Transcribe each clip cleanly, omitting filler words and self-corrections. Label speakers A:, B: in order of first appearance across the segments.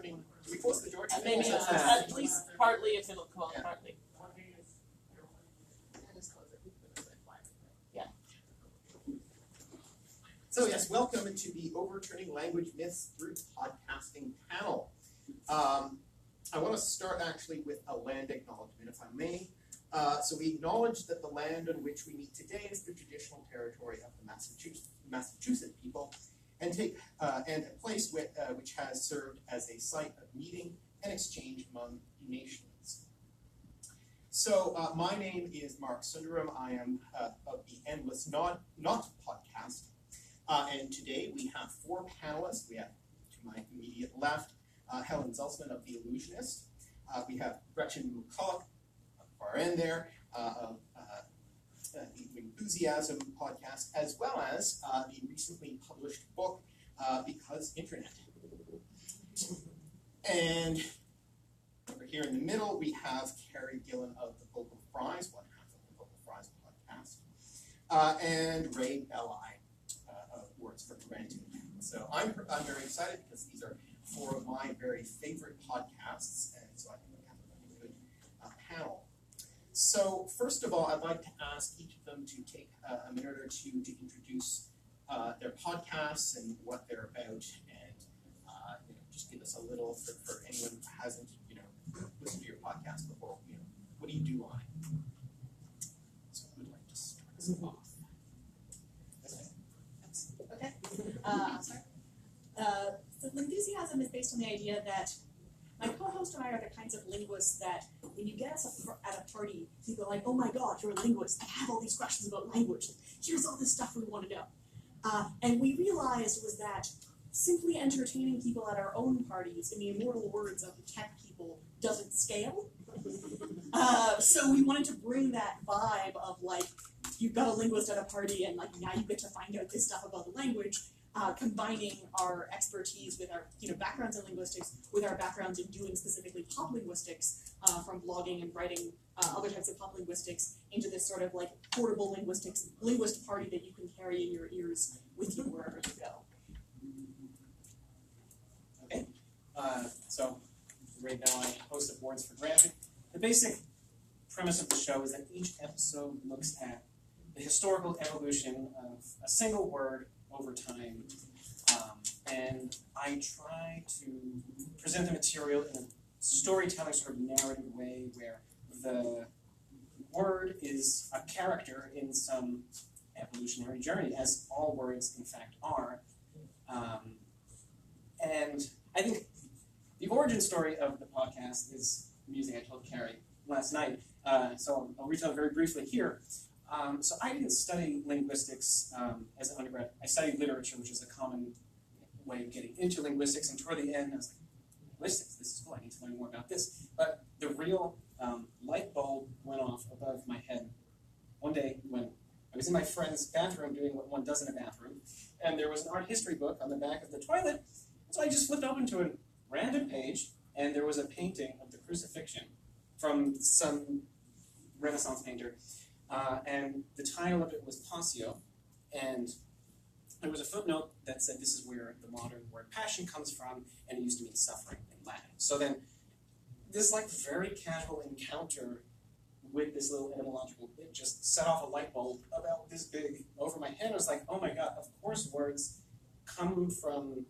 A: overturning. Do we close the door?
B: Maybe at least partly if it'll call partly. Yeah.
A: So yes, welcome to the Overturning Language Myths Through Podcasting panel. I want to start actually with a land acknowledgement, if I may. So we acknowledge that the land on which we meet today is the traditional territory of the Massachusetts people, and a place which has served as a site of meeting and exchange among nations. So my name is Mark Sundaram. I am of the Endless Not podcast, and today we have four panelists. We have, to my immediate left, Helen Zelsman of The Illusionist. We have Gretchen McCulloch, at the far end there, of the Enthusiasm podcast, as well as the recently published book, Because Internet. And over here in the middle, we have Carrie Gillen of the Vocal Fries, one half of the Vocal Fries podcast, and Ray Belli of Words for Granted. So I'm very excited because these are four of my very favorite podcasts, and so I think we have a really good panel. So first of all, I'd like to ask each of them to take a minute or two to introduce their podcasts and what they're about, and just give us a little for anyone who hasn't listened to your podcast before. What do you do on it? So who would like to start us off?
C: Okay. I'll start. So Enthusiasm is based on the idea that my co-host and I are the kinds of linguists that when you get us at a party, people are like, oh my god, you're a linguist. I have all these questions about language. Here's all this stuff we want to know. And we realized was that simply entertaining people at our own parties, in the immortal words of the tech people, doesn't scale. So we wanted to bring that vibe of you've got a linguist at a party and now you get to find out this stuff about the language, combining our expertise with our backgrounds in linguistics with our backgrounds in doing specifically pop linguistics, from blogging and writing other types of pop linguistics, into this sort of portable linguist party that you can carry in your ears with you wherever you go.
D: Okay, so Ray Belli, host of Words for Granted. The basic premise of the show is that each episode looks at the historical evolution of a single word over time, and I try to present the material in a storytelling sort of narrative way where the word is a character in some evolutionary journey, as all words in fact are. And I think the origin story of the podcast is amusing. I told Carrie last night, so I'll retell it very briefly here. So I didn't study linguistics as an undergrad. I studied literature, which is a common way of getting into linguistics, and toward the end I was like, linguistics, this is cool, I need to learn more about this. But the real light bulb went off above my head one day when I was in my friend's bathroom doing what one does in a bathroom, and there was an art history book on the back of the toilet, so I just flipped open to a random page, and there was a painting of the crucifixion from some Renaissance painter. And the title of it was Passio, and there was a footnote that said this is where the modern word passion comes from, and it used to mean suffering in Latin. So then this very casual encounter with this little etymological bit just set off a light bulb about this big over my head. I was like, oh my god, of course words come from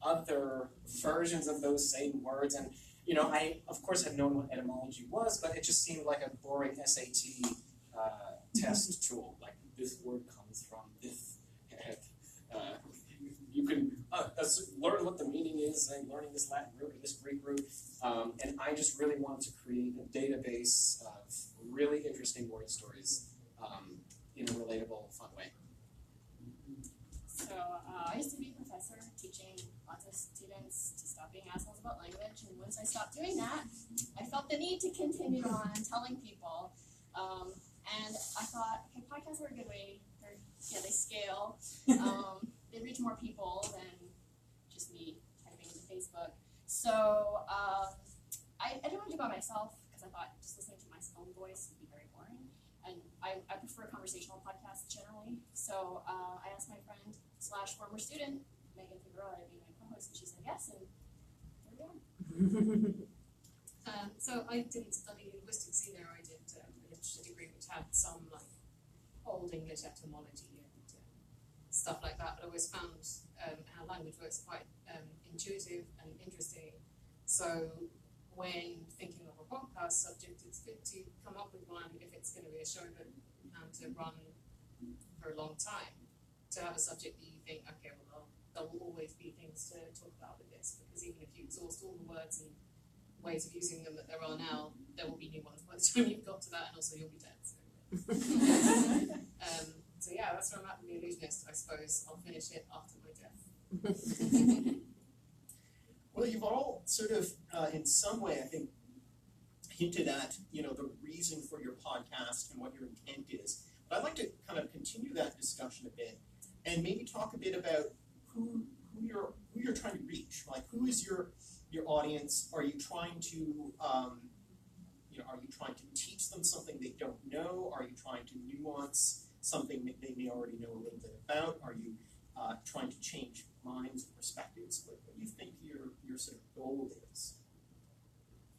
D: other versions of those same words, and I of course had known what etymology was, but it just seemed like a boring SAT test tool. This word comes from this, and you can learn what the meaning is and learning this Latin root or this Greek root, and I just really wanted to create a database of really interesting word stories in a relatable, fun way.
E: So I used to be a professor teaching lots of students to stop being assholes about language, and once I stopped doing that, I felt the need to continue on telling people. And I thought, okay, podcasts are a good way. They scale. They reach more people than just me typing into Facebook. So I didn't want to do it by myself because I thought just listening to my own voice would be very boring. And I prefer conversational podcasts generally. So I asked my friend / former student, Megan Figueroa, to be my co-host, and she said yes, and here we are.
F: So I didn't study linguistics either. I did a literature degree which had some like old English etymology and stuff like that. But I always found how language works quite intuitive and interesting. So when thinking of a podcast subject, it's good to come up with one if it's going to be a show that to run for a long time. To have a subject that you think, okay, well, there will always be things to talk about with this, because even if you exhaust all the words and ways of using them that there are now, there will be new ones by the time you've got to that, and also you'll be dead. So yeah, that's where I'm at with The Illusionist, I suppose. I'll finish it after my death.
A: Well, you've all sort of, in some way, I think, hinted at, the reason for your podcast and what your intent is. But I'd like to kind of continue that discussion a bit and maybe talk a bit about who you're trying to reach. Like, who is your audience? Are you trying to are you trying to teach them something they don't know? Are you trying to nuance something that they may already know a little bit about? Are you trying to change minds and perspectives? What do you think your sort of goal is?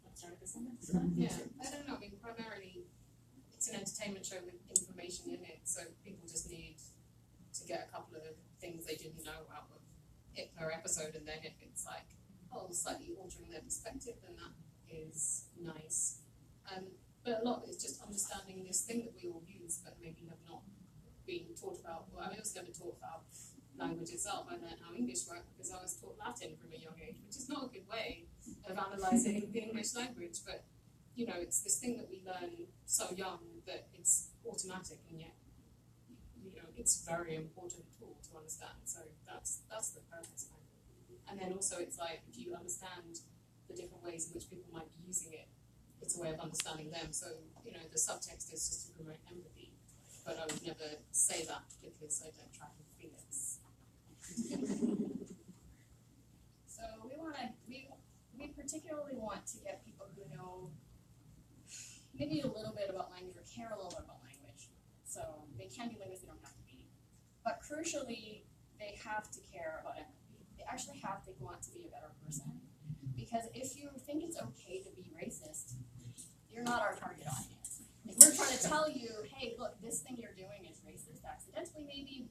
C: Let's start with this one.
F: Yeah, I don't know. I mean, primarily, it's an entertainment show with information in it, so people just need to get a couple of things they didn't know out of it per episode, and then if it's like, slightly altering their perspective, then that is nice. But a lot of it is just understanding this thing that we all use, but maybe have not been taught about. Well, I was never taught about language itself. I learned how English worked because I was taught Latin from a young age, which is not a good way of analysing the English language, but it's this thing that we learn so young that it's automatic, and yet it's a very important tool to understand. So that's the purpose. And then also it's like, if you understand the different ways in which people might be using it, it's a way of understanding them. So the subtext is just to promote empathy, but I would never say that because I don't track in Phoenix.
E: So we particularly want to get people who know maybe a little bit about language or care a little bit about language. So they can be linguists, they don't have to be. But crucially, they have to care about empathy. They actually have to want to be a better person. Because if you think it's okay to be racist, you're not our target audience. If we're trying to tell you, hey, look, this thing you're doing is racist accidentally maybe,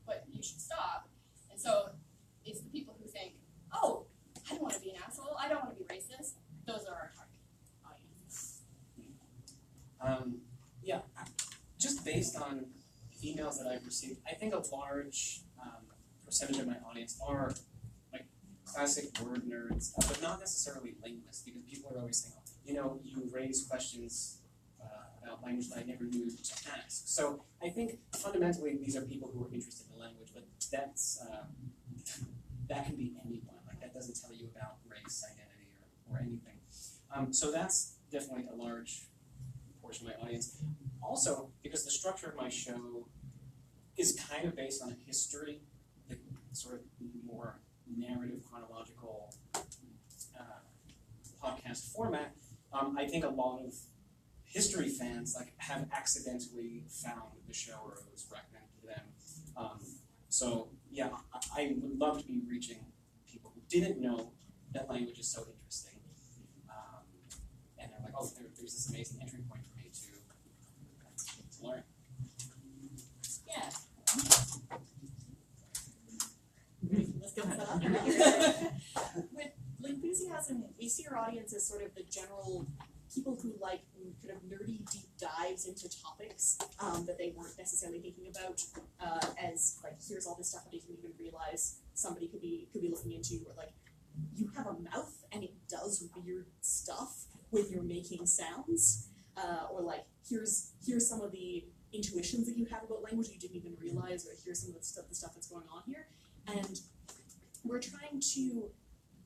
E: but you should stop. And so it's the people who think, oh, I don't want to be an asshole, I don't want to be racist. Those are our target audience.
D: Just based on emails that I've received, I think a large percentage of my audience are like classic word nerds, but not necessarily linguists, because people are always saying, you raise questions about language that I never knew to ask. So I think fundamentally these are people who are interested in language, but that can be anyone. Like, that doesn't tell you about race, identity, or anything. So that's definitely a large portion of my audience. Also, because the structure of my show is kind of based on a history, the sort of more narrative, chronological podcast format, I think a lot of history fans have accidentally found the show, or it was recommended to them. So yeah, I would love to be reaching people who didn't know that language is so interesting, and they're like, oh, there's this amazing entry point for me to learn.
E: Yeah.
C: Let's go With Lingthusiasm, we see our audience as sort of the general people who like kind of nerdy deep dives into topics that they weren't necessarily thinking about as like, here's all this stuff that I didn't even realize somebody could be looking into, or like, you have a mouth and it does weird stuff when you're making sounds, or like, here's some of the intuitions that you have about language you didn't even realize, or here's some of the stuff that's going on here. And we're trying to,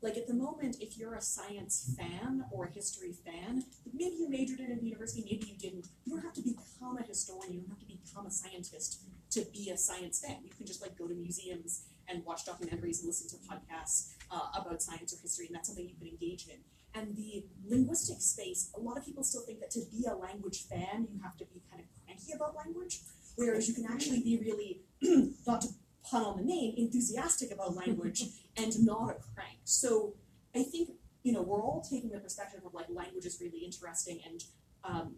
C: like, at the moment, if you're a science fan or a history fan, maybe you majored in it at university, maybe you didn't. You don't have to become a historian, you don't have to become a scientist to be a science fan. You can just go to museums and watch documentaries and listen to podcasts about science or history, and that's something you can engage in. And the linguistic space, a lot of people still think that to be a language fan, you have to be kind of cranky about language, whereas you can actually be really, not to pun on the name, enthusiastic about language and not a crank. So I think, we're all taking the perspective of like language is really interesting, and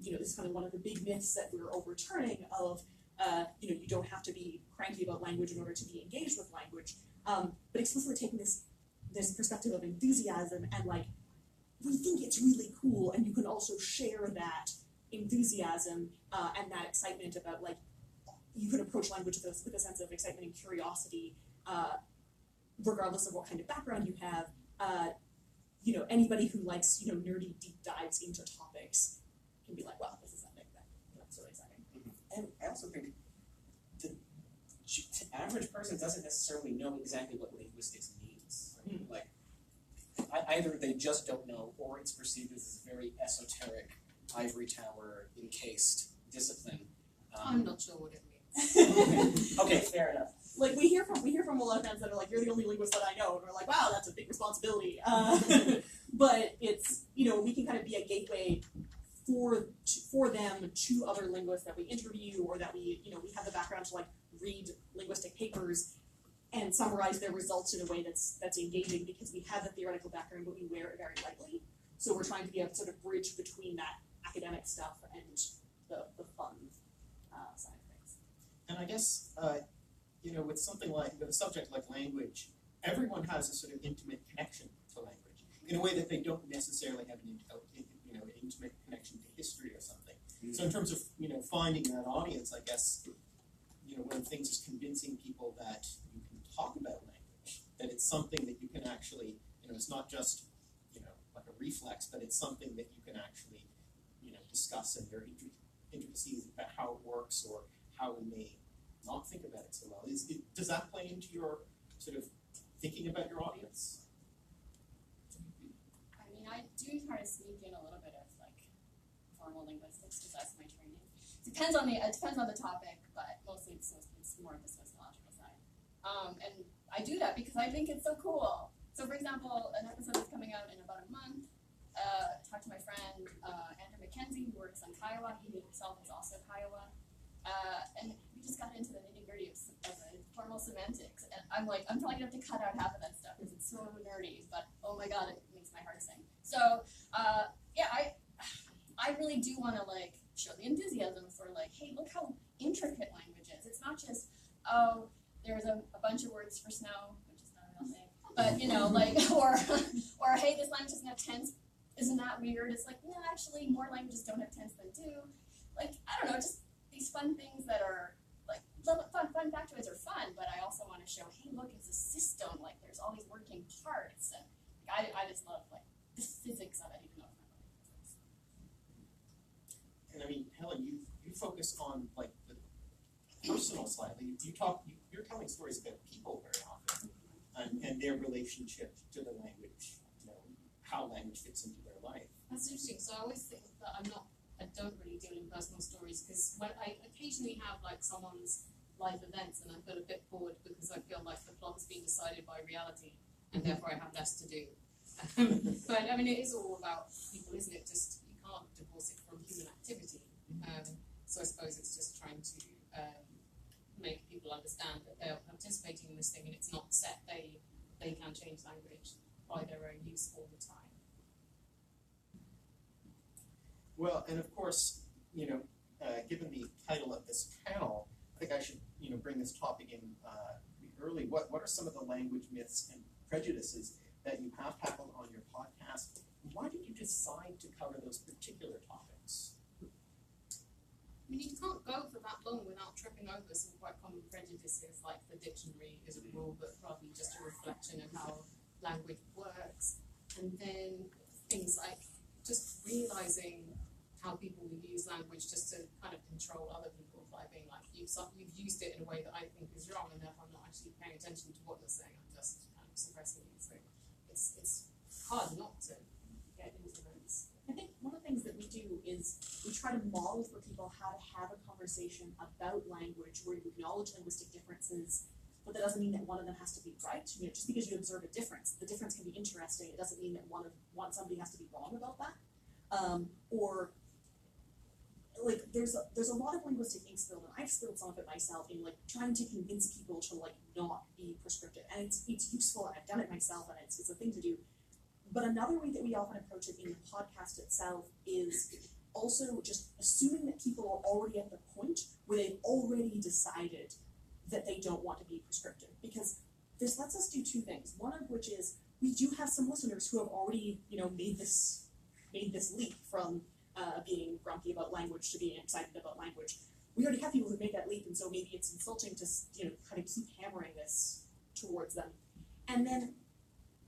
C: this is kind of one of the big myths that we're overturning of, you don't have to be cranky about language in order to be engaged with language, but explicitly taking this perspective of enthusiasm and like, we think it's really cool, and you can also share that enthusiasm and that excitement about like, you can approach language with a sense of excitement and curiosity, regardless of what kind of background you have. Anybody who likes, nerdy deep dives into topics can be like, wow, this is epic. That's really exciting.
D: And I also think the average person doesn't necessarily know exactly what linguistics means.
C: Mhm.
D: Like, either they just don't know, or it's perceived as this very esoteric, ivory tower encased discipline.
F: I'm not sure what it means.
D: Okay, fair enough.
C: Like we hear from a lot of friends that are like, you're the only linguist that I know, and we're like, wow, that's a big responsibility. But it's, we can kind of be a gateway for them to other linguists that we interview, or that we have the background to like read linguistic papers and summarize their results in a way that's engaging, because we have the theoretical background, but we wear it very lightly. So we're trying to be a sort of bridge between that academic stuff and the fun side of things.
A: And I guess, with something like, with a subject like language, everyone has a sort of intimate connection to language in a way that they don't necessarily have an intimate connection to history or something. So in terms of, finding that audience, I guess, one of the things is convincing people that you can talk about language, that it's something that you can actually, it's not just, like a reflex, but it's something that you can actually, discuss, and their intricacies about how it works, or how we may not think about it so well. Does that play into your sort of thinking about your audience?
E: I mean, I do try to sneak in a little bit of like formal linguistics because that's my training. It depends on the topic, but mostly it's more of the sociological side. And I do that because I think it's so cool. So for example, an episode is coming out in about a month. Talked to my friend Andrew McKenzie, who works on Kiowa. He himself is also Kiowa. And we just got into the nitty-gritty of formal semantics. And I'm probably gonna have to cut out half of that stuff because it's so nerdy, but oh my god, it makes my heart sing. So I really do want to like show the enthusiasm for like, hey, look how intricate language is. It's not just, oh, there's a bunch of words for snow, which is not a real thing, but or hey, this language doesn't have tense. Isn't that weird? It's like, no, actually, more languages don't have tense than do. Like, I don't know, just these fun things that are like fun factoids are fun, but I also want to show, hey, look, it's a system. Like, there's all these working parts, and like, I just love like the physics of it, even though it's not really physics.
A: And I mean, Helen, you focus on like the personal side. You're telling stories about people very often, and their relationship to the language. How language fits into their life.
F: That's interesting. So I always think that I don't really deal in personal stories, because when I occasionally have like someone's life events, and I feel a bit bored because I feel like the plot's been decided by reality, and therefore I have less to do. But I mean, it is all about people, isn't it? Just you can't divorce it from human activity. So I suppose it's just trying to make people understand that they're participating in this thing, and it's not set. They can change language by their own use all the time.
A: Well, and of course, given the title of this panel, I think I should, bring this topic in early. What are some of the language myths and prejudices that you have tackled on your podcast? Why did you decide to cover those particular topics?
F: I mean, you can't go for that long without tripping over some quite common prejudices, like the dictionary is a rule book rather than just a reflection of how language works, and then things like just realizing how people use language just to kind of control other people by being like, you've used it in a way that I think is wrong, and therefore I'm not actually paying attention to what you're saying, I'm just kind of suppressing it. So it's hard not to get into those.
C: I think one of the things that we do is we try to model for people how to have a conversation about language where you acknowledge linguistic differences, but that doesn't mean that one of them has to be right. Just because you observe a difference, the difference can be interesting. It doesn't mean that somebody has to be wrong about that. Or like there's a lot of linguistic ink spilled, and I've spilled some of it myself in like trying to convince people to like not be prescriptive. And it's useful, and I've done it myself, and it's a thing to do. But another way that we often approach it in the podcast itself is also just assuming that people are already at the point where they've already decided that they don't want to be prescriptive. Because this lets us do two things. One of which is we do have some listeners who have already, made this leap from being grumpy about language to being excited about language. We already have people who made that leap, and so maybe it's insulting to kind of keep hammering this towards them. And then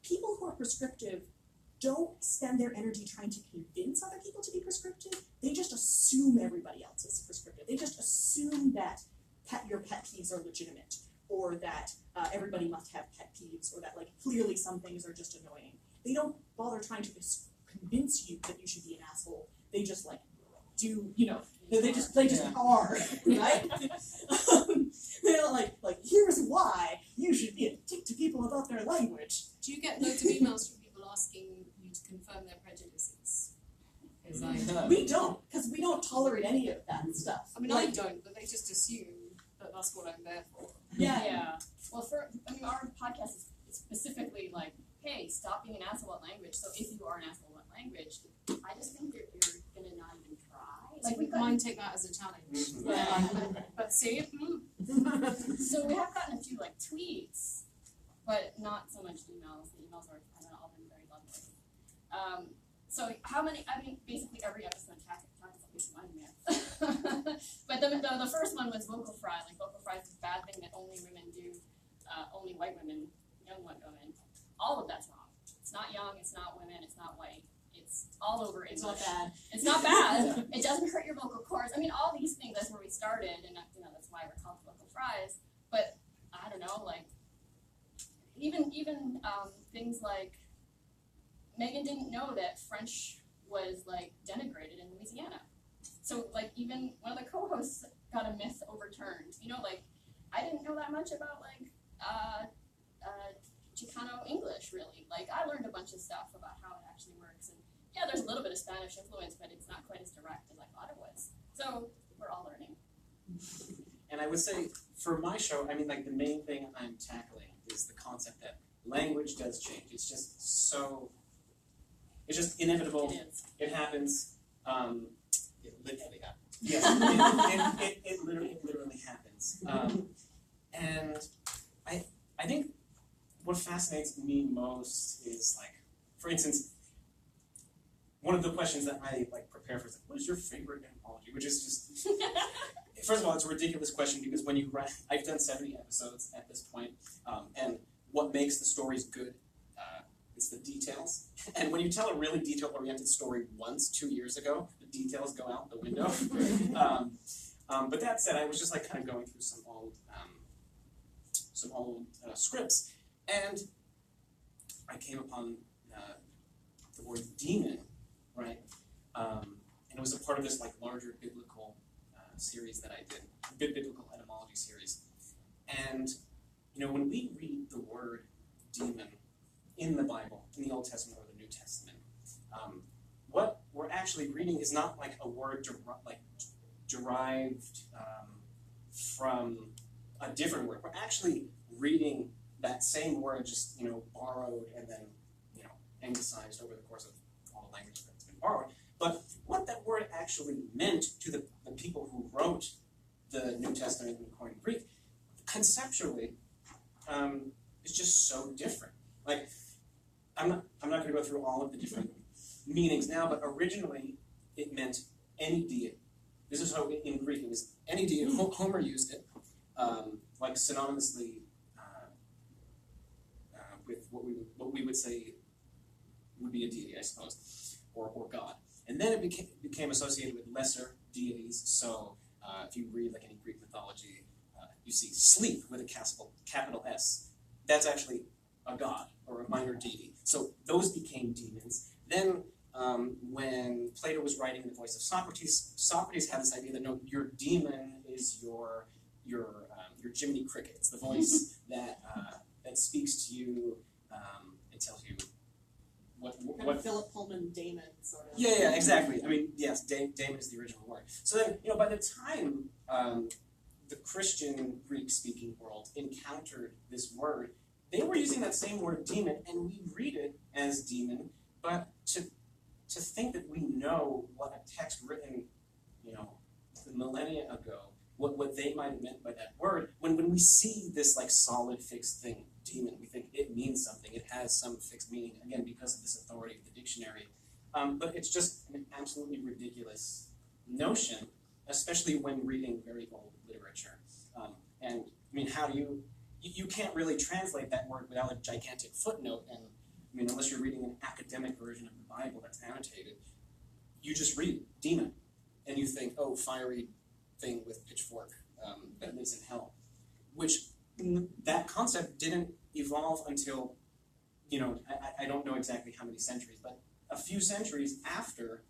C: people who are prescriptive don't spend their energy trying to convince other people to be prescriptive. They just assume everybody else is prescriptive. They just assume that your pet peeves are legitimate, or that everybody must have pet peeves, or that clearly some things are just annoying. They don't bother trying to convince you that you should be an asshole. They just do, they just are, right? They're like here's why you should be a dick to people about their language.
F: Do you get loads of emails from people asking you to confirm their prejudices? Because
C: We don't, because we don't tolerate any of that stuff.
F: I mean, I don't, but they just assume that that's what I'm there for.
C: Yeah.
E: Well, our podcast is specifically like, hey, stop being an asshole at language. So if you are an asshole at language, I just think that you're gonna not even try.
F: Like, we might take that as a challenge.
E: Yeah.
F: But see,
E: So we have gotten a few tweets, but not so much emails. The emails are all been very lovely. So how many? I mean, basically every episode tackles at least one myth. But the first one was vocal fry. Vocal fry is a bad thing that only women do. Only white women, young white women. All of that's wrong. It's not young. It's not women. It's not white. It's all over English.
C: It's not bad.
E: It's not bad. It doesn't hurt your vocal cords. I mean, all these things. That's where we started, and that's why we're called vocal fries. But I don't know, even things like Megan didn't know that French was denigrated in Louisiana. So even one of the co-hosts got a myth overturned. I didn't know that much about Chicano English really. I learned a bunch of stuff about how it actually works, and yeah, there's a little bit of Spanish influence, but it's not quite as direct as I thought it was. So we're all learning.
D: And I would say for my show, the main thing I'm tackling is the concept that language does change. It's just inevitable.
E: It is.
D: It happens.
A: It literally happens.
D: Yes, it literally happens. And I think what fascinates me most is for instance, one of the questions that I prepare for is what is your favorite etymology? Which is just first of all, it's a ridiculous question because when you write, I've done 70 episodes at this point, and what makes the stories good is the details. And when you tell a really detail-oriented story once, 2 years ago, the details go out the window. But that said, I was just kind of going through some old scripts, and I came upon the word demon, right? And it was a part of this larger biblical series that I did, biblical etymology series. And when we read the word demon in the Bible, in the Old Testament or the New Testament, what we're actually reading is not a word derived from a different word. We're actually reading that same word, just borrowed and then anglicized over the course of all the languages that's been borrowed. But what that word actually meant to the people who wrote the New Testament in Koine Greek, conceptually, is just so different. I'm not going to go through all of the different meanings now, but originally it meant any deity. This is how in Greek it was any deity. Homer used it synonymously with what we would say would be a deity, I suppose, or God. And then it became associated with lesser deities. So if you read any Greek mythology, you see sleep with a capital S. That's actually a god or a minor deity. So those became demons. Then when Plato was writing The Voice of Socrates, Socrates had this idea that no, your demon is your Jiminy Cricket. It's the voice that speaks to you and tells you what
C: Philip Pullman Damon sort of.
D: Yeah, exactly. I mean, yes, Damon is the original word. So then, by the time the Christian Greek-speaking world encountered this word, they were using that same word demon, and we read it as demon, but to think that we know what a text written, millennia ago, what they might have meant by that word, when we see this like solid fixed thing, demon, we think it means something, it has some fixed meaning, again, because of this authority of the dictionary. But it's just an absolutely ridiculous notion, especially when reading very old literature. And I mean, how do you can't really translate that word without a gigantic footnote, and I mean, unless you're reading an academic version of the Bible that's annotated, you just read demon, and you think, oh, fiery thing with pitchfork that lives in hell, which that concept didn't evolve until, I don't know exactly how many centuries, but a few centuries after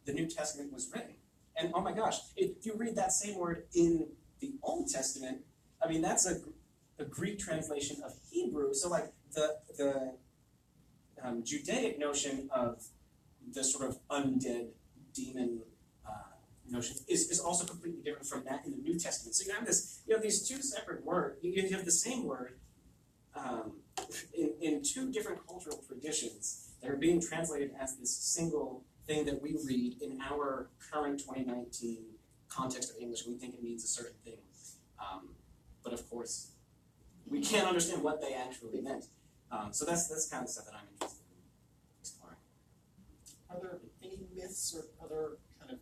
D: the New Testament was written. And oh my gosh, if you read that same word in the Old Testament, I mean, that's a Greek translation of Hebrew. So like the Judaic notion of the sort of undead demon notion is also completely different from that in the New Testament. So you have these two separate words. You have the same word in two different cultural traditions that are being translated as this single thing that we read in our current 2019 context of English. We think it means a certain thing, but of course, we can't understand what they actually meant. So that's kind of stuff that I'm interested in exploring.
A: Are there any myths or other kind of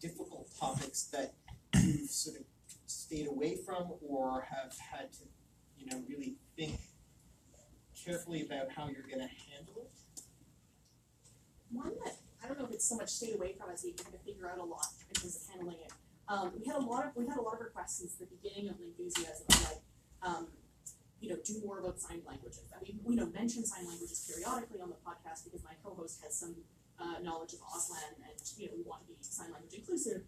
A: difficult topics that you've sort of stayed away from or have had to, really think carefully about how you're going to handle it?
C: One that I don't know if it's so much stayed away from as we kind of figure out a lot in terms of handling it. We had a lot of requests since the beginning of Lingthusiasm, like do more about sign languages. I mean, we mention sign languages periodically on the podcast because my co-host has some knowledge of Auslan, and we want to be sign language inclusive.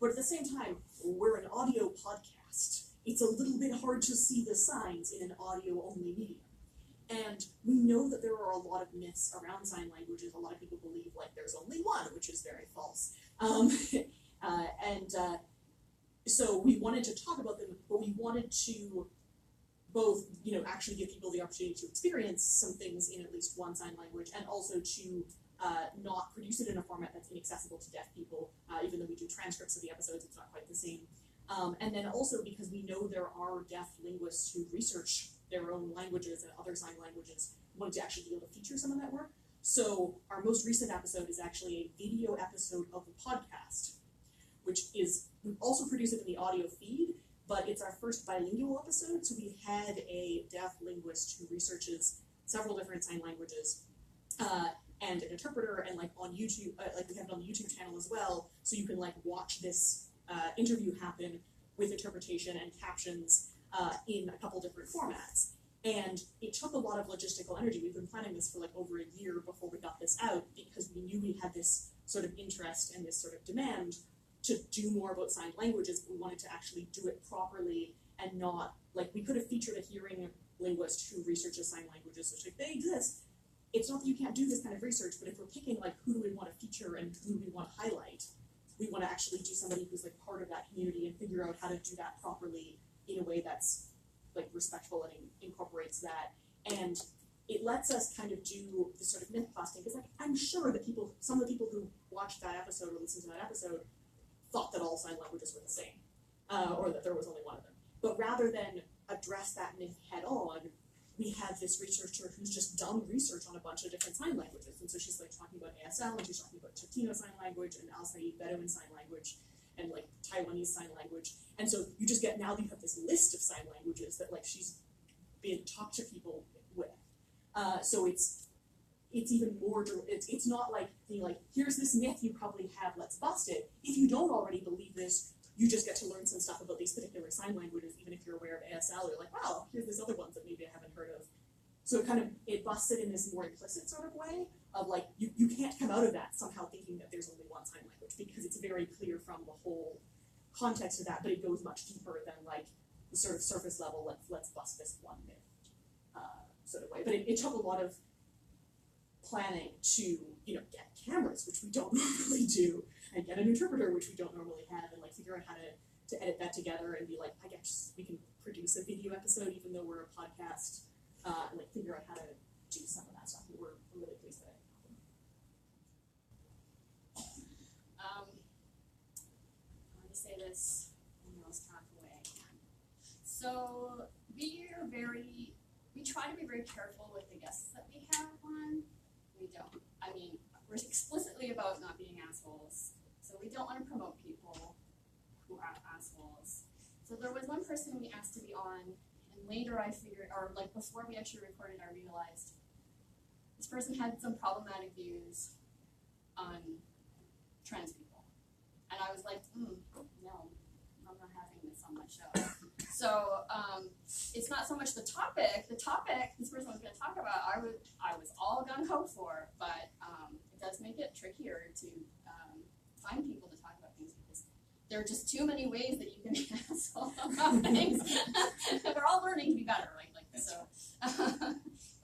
C: But at the same time, we're an audio podcast. It's a little bit hard to see the signs in an audio-only medium. And we know that there are a lot of myths around sign languages. A lot of people believe there's only one, which is very false. So we wanted to talk about them, but we wanted to both, actually give people the opportunity to experience some things in at least one sign language, and also to not produce it in a format that's inaccessible to deaf people. Even though we do transcripts of the episodes, it's not quite the same. And then also because we know there are deaf linguists who research their own languages and other sign languages, wanted to actually be able to feature some of that work. So our most recent episode is actually a video episode of the podcast, which is, we also produce it in the audio feed, but it's our first bilingual episode. So we had a deaf linguist who researches several different sign languages, and an interpreter, and on YouTube, we have it on the YouTube channel as well, so you can watch this interview happen with interpretation and captions in a couple different formats. And it took a lot of logistical energy. We've been planning this for over a year before we got this out, because we knew we had this sort of interest and this sort of demand to do more about signed languages, but we wanted to actually do it properly and not, we could have featured a hearing linguist who researches sign languages, which they exist. It's not that you can't do this kind of research, but if we're picking who do we want to feature and who do we want to highlight, we want to actually do somebody who's part of that community and figure out how to do that properly in a way that's respectful and incorporates that. And it lets us kind of do the sort of myth busting, because I'm sure that some of the people who watched that episode or listened to that episode thought that all sign languages were the same, or that there was only one of them. But rather than address that myth head on, we had this researcher who's just done research on a bunch of different sign languages. And so she's talking about ASL, and she's talking about Choctaw Sign Language, and Al Said Bedouin Sign Language, and Taiwanese Sign Language. And so you just get, now you have this list of sign languages that she's been talked to people with. So it's even more, it's not being here's this myth you probably have, let's bust it. If you don't already believe this, you just get to learn some stuff about these particular sign languages, even if you're aware of ASL, you're wow, here's this other ones that maybe I haven't heard of. So it busts it in this more implicit sort of way of you can't come out of that somehow thinking that there's only one sign language, because it's very clear from the whole context of that, but it goes much deeper than the sort of surface level, let's bust this one myth sort of way. But it took a lot of planning to get cameras, which we don't normally do, and get an interpreter, which we don't normally have, and figure out how to edit that together and be I guess we can produce a video episode even though we're a podcast. and like figure out how to do some of that stuff. We're really pleased with it.
E: Let me say this almost halfway. So we try to be very careful with the guests that we have on. We don't. I mean, we're explicitly about not being assholes. So we don't want to promote people who are assholes. So there was one person we asked to be on, and later I figured, or like before we actually recorded, I realized this person had some problematic views on trans people. And I was like, no, I'm not having this on my show. So it's not so much the topic this person was going to talk about, I was all gung-ho for, but it does make it trickier to find people to talk about things because there are just too many ways that you can be an asshole about things. We're all learning to be better, right? Like, so,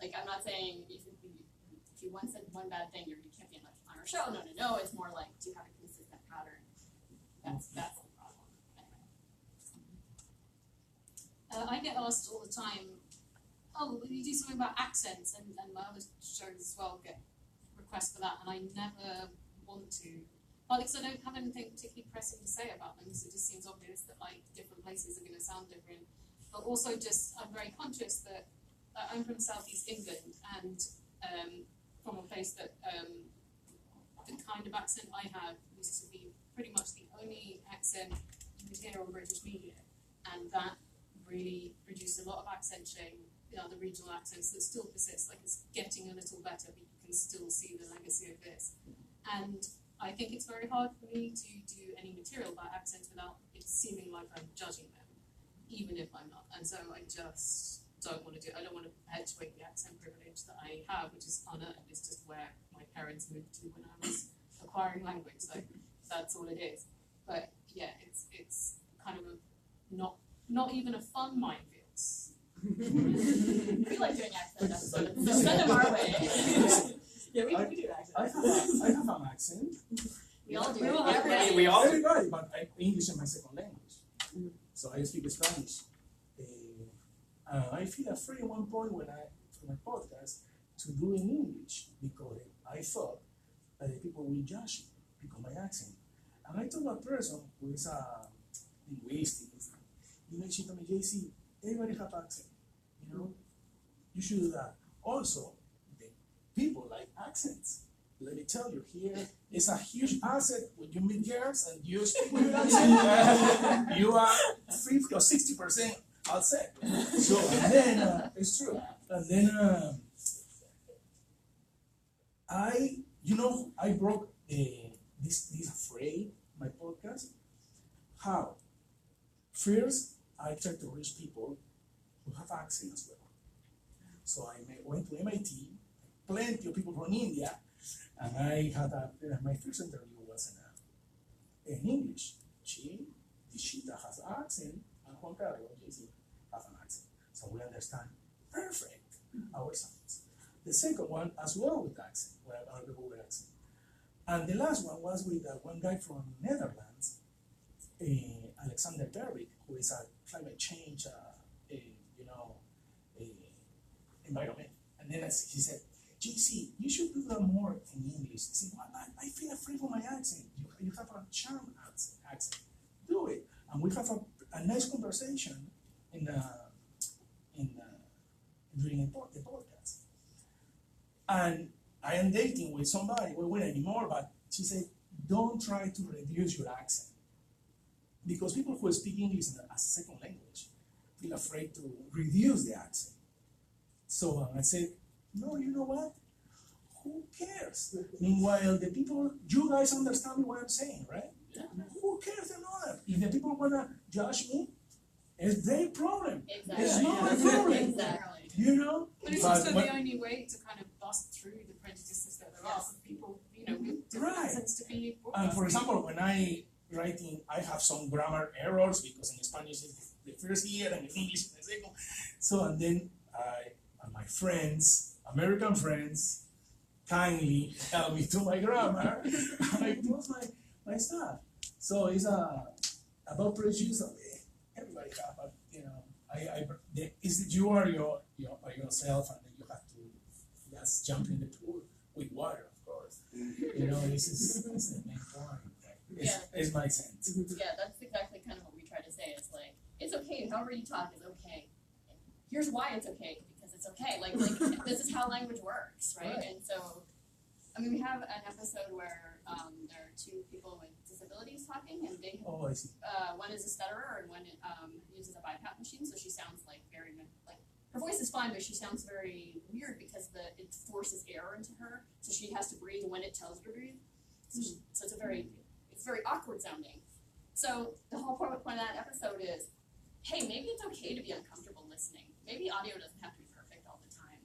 E: like, I'm not saying if you once said one bad thing, you can't be on our show. No, it's more like, do you have a consistent pattern? That's the problem. Anyway.
G: I get asked all the time, oh, will you do something about accents? And my other shows as well get requests for that, and I never want to. Partly because I don't have anything particularly pressing to say about them, so it just seems obvious that like different places are going to sound different. But also just, I'm very conscious that I'm from Southeast England, and from a place that the kind of accent I have used to be pretty much the only accent you would hear on British media, and that really reduced a lot of accent shame, the regional accents that still persist. Like, it's getting a little better, but you can still see the legacy of this. And I think it's very hard for me to do any material about accents without it seeming like I'm judging them, even if I'm not. And so I just don't want to do it. I don't want to perpetuate the accent privilege that I have, which is unearned. It's just where my parents moved to when I was acquiring language. So that's all it is. But yeah, it's kind of not even a fun minefield.
E: We like doing accent episodes, so send them our way.
C: Yeah, we do accents.
H: I have an accent.
E: We all do.
G: We all have
E: Everybody.
D: We all do.
H: Everybody, but English is my second language. So I speak Spanish. I feel afraid at one point when for my podcast, to do in English because I thought that the people will judge me because of my accent. And I told a person who is a linguistic, she told me, JC, everybody have accent, you should do that. Also, the people like accents. Let me tell you, here is a huge asset when you meet girls and you speak with an accent. You are 50 or 60% upset. So, and then, it's true. And then, I broke this afraid, my podcast. How? First, I tried to reach people who have accent as well. So I went to MIT, plenty of people from India, and I had my first interview was in English. Dishita has an accent, and Juan Carlos, JC, has an accent. So we understand perfect our sounds. The second one as well with accent, with accent. And the last one was with one guy from Netherlands, Alexander Berwick, who is a climate change, environment. And then he said, JC, you should do that more in English. He said, well, I feel afraid for my accent. You have a charm accent. Do it. And we have a nice conversation during the podcast. And I am dating with somebody, we won't anymore, but she said, don't try to reduce your accent. Because people who speak English as a second language feel afraid to reduce the accent. So I said, no, you know what? Who cares? Meanwhile, the people, you guys understand what I'm saying, right?
G: Yeah.
H: Who cares another? If the people wanna judge me, it's their problem.
E: Exactly.
H: It's not my problem.
E: Exactly.
H: You know?
G: But it's also the only way to kind of bust through the prejudices that there are for people, with different
H: Right.
G: accents to be.
H: And for example, when I writing, I have some grammar errors because in Spanish is the first year and in English is the second. So, and then my friends, American friends, kindly help me to my grammar. And I close my stuff. So it's about prejudice. Everybody have You are yourself, and then you have to just jump in the pool with water, of course. This is the main point. It's my sense.
E: Yeah, that's exactly kind of what we try to say. It's like, it's okay, however you talk is okay. And here's why it's okay, because it's okay. Like this is how language works, right? And so, we have an episode where there are two people with disabilities talking, and they
H: Oh, I see.
E: one is a stutterer and one uses a BiPAP machine, so she sounds like very her voice is fine, but she sounds very weird because it forces air into her, so she has to breathe when it tells her to breathe. So it's very awkward sounding. So the whole point of that episode is, hey, maybe it's okay to be uncomfortable listening. Maybe audio doesn't have to be perfect all the time.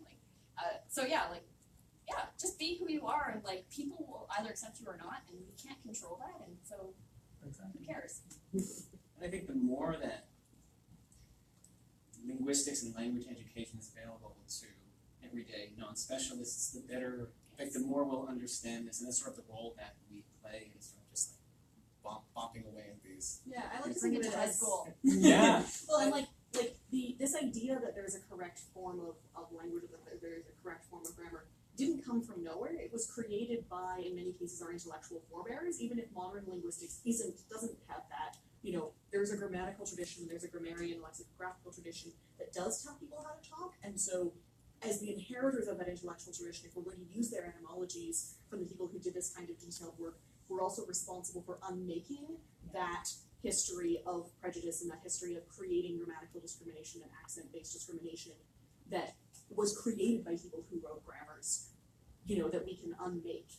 E: Just be who you are, and people will either accept you or not, and we can't control that, and so who cares?
D: And I think the more that linguistics and language education is available to everyday non-specialists, the better, the more we'll understand this, and that's sort of the role that we play in sort of just bopping away at these.
C: Yeah, I like to
E: Bring
C: think
E: it
C: of
E: to
C: it
E: high
C: as
E: school.
D: Yeah.
C: well, and this idea that there's a correct form of language, or that there's a correct form of grammar, didn't come from nowhere. It was created by, in many cases, our intellectual forebears. Even if modern linguistics doesn't have that, there's a grammatical tradition, there's a grammarian lexicographical tradition that does tell people how to talk, and so as the inheritors of that intellectual tradition, if we're going to use their etymologies from the people who did this kind of detailed work, we're also responsible for unmaking that history of prejudice and that history of creating grammatical discrimination and accent-based discrimination that was created by people who wrote grammars, that we can unmake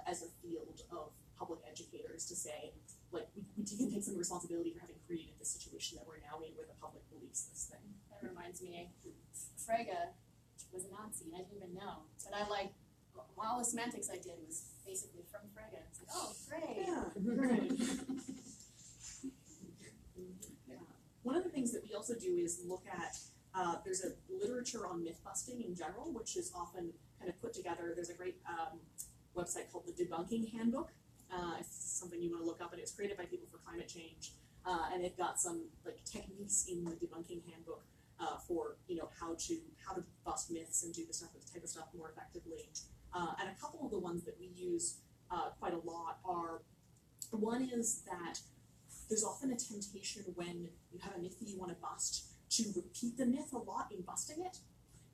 C: as a field of public educators to say, we can take some responsibility for having created the situation that we're now in where the public believes this thing.
E: That reminds me, Frege was a Nazi, and I didn't even know. But all the semantics I did was basically from Frege. It's like, oh, great.
C: Yeah, right. One of the things that we also do is look at, there's a literature on myth busting in general, which is often kind of put together. There's a great website called the Debunking Handbook. It's something you want to look up, and it's created by people for climate change. And they've got some techniques in the Debunking Handbook for how to bust myths and do this type of stuff more effectively. And a couple of the ones that we use quite a lot are, one is that there's often a temptation when you have a myth that you want to bust to repeat the myth a lot in busting it.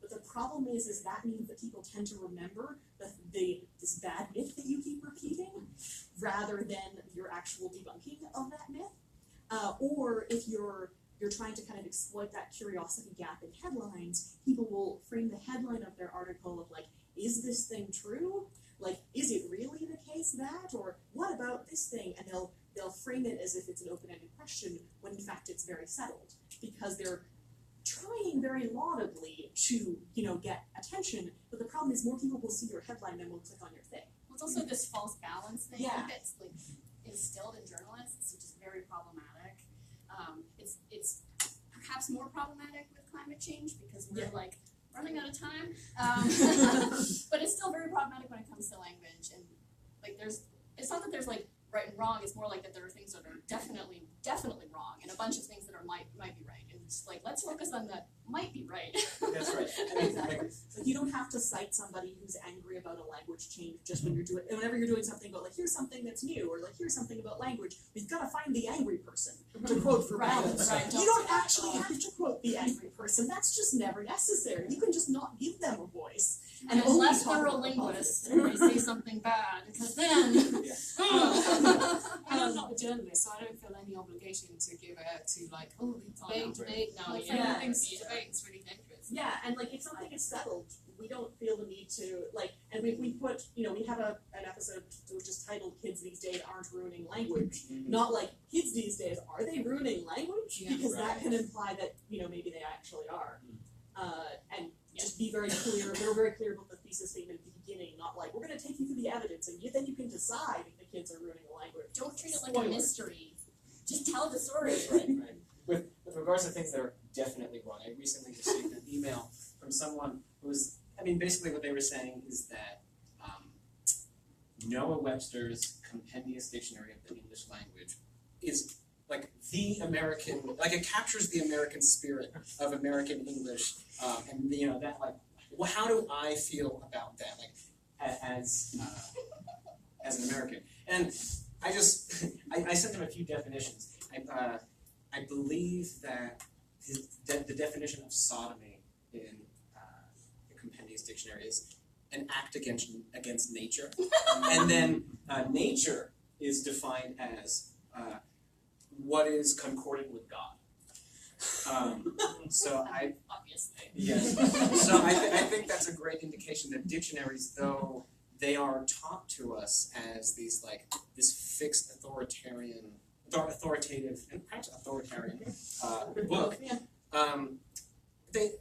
C: But the problem is that means that people tend to remember this bad myth that you keep repeating rather than your actual debunking of that myth. Or if you're trying to kind of exploit that curiosity gap in headlines, people will frame the headline of their article of is this thing true? Is it really the case that? Or what about this thing? And they'll frame it as if it's an open-ended question when in fact it's very settled, because they're trying very laudably to, get attention, but the problem is more people will see your headline than will click on your thing.
E: Well, it's also this false balance thing
C: Yeah.
E: that's instilled in journalists, which is very problematic. It's perhaps more problematic with climate change because we're running out of time. But it's still very problematic when it comes to language, and it's not that there's right and wrong. It's more that there are things that are definitely wrong, and a bunch of things that might be right. And it's let's focus on the might be right.
D: That's right.
C: Exactly. You don't have to cite somebody who's angry about a language change just when whenever you're doing something about here's something that's new, or here's something about language. We've got to find the angry person to quote for balance.
E: Right.
C: You don't actually have to quote the angry person. That's just never necessary. You can just not give them a voice. And
E: unless
C: only
E: they're a
C: talk about
E: linguist and they say something bad, because then
G: I'm not a journalist, so I don't feel any obligation to give it to debate now.
C: Yeah.
F: Debate is really dangerous.
C: Yeah, and if something is settled, we don't feel the need to and we put we have an episode which is titled "Kids These Days Aren't Ruining Language." Not kids these days, are they ruining language?
F: Yeah.
C: Because that can imply that maybe they actually are. And just be very clear. We're very clear about the thesis statement at the beginning, not we're going to take you through the evidence and then you can decide if the kids are ruining the language.
E: don't treat it like
C: Spoiler.
E: a mystery. Just tell the story.
D: Right. With regards to things that are definitely wrong, I recently received an email from someone who was, basically what they were saying is that Noah Webster's Compendious Dictionary of the English Language is the American, like it captures the American spirit of American English, and you know that like, well, how do I feel about that, like as an American? And I just I sent him a few definitions. I believe that the definition of sodomy in the Compendious Dictionary is an act against nature, and then nature is defined as what is concordant with God. So
E: Obviously.
D: yes. So I think that's a great indication that dictionaries, though they are taught to us as these like this fixed authoritative and perhaps authoritarian book,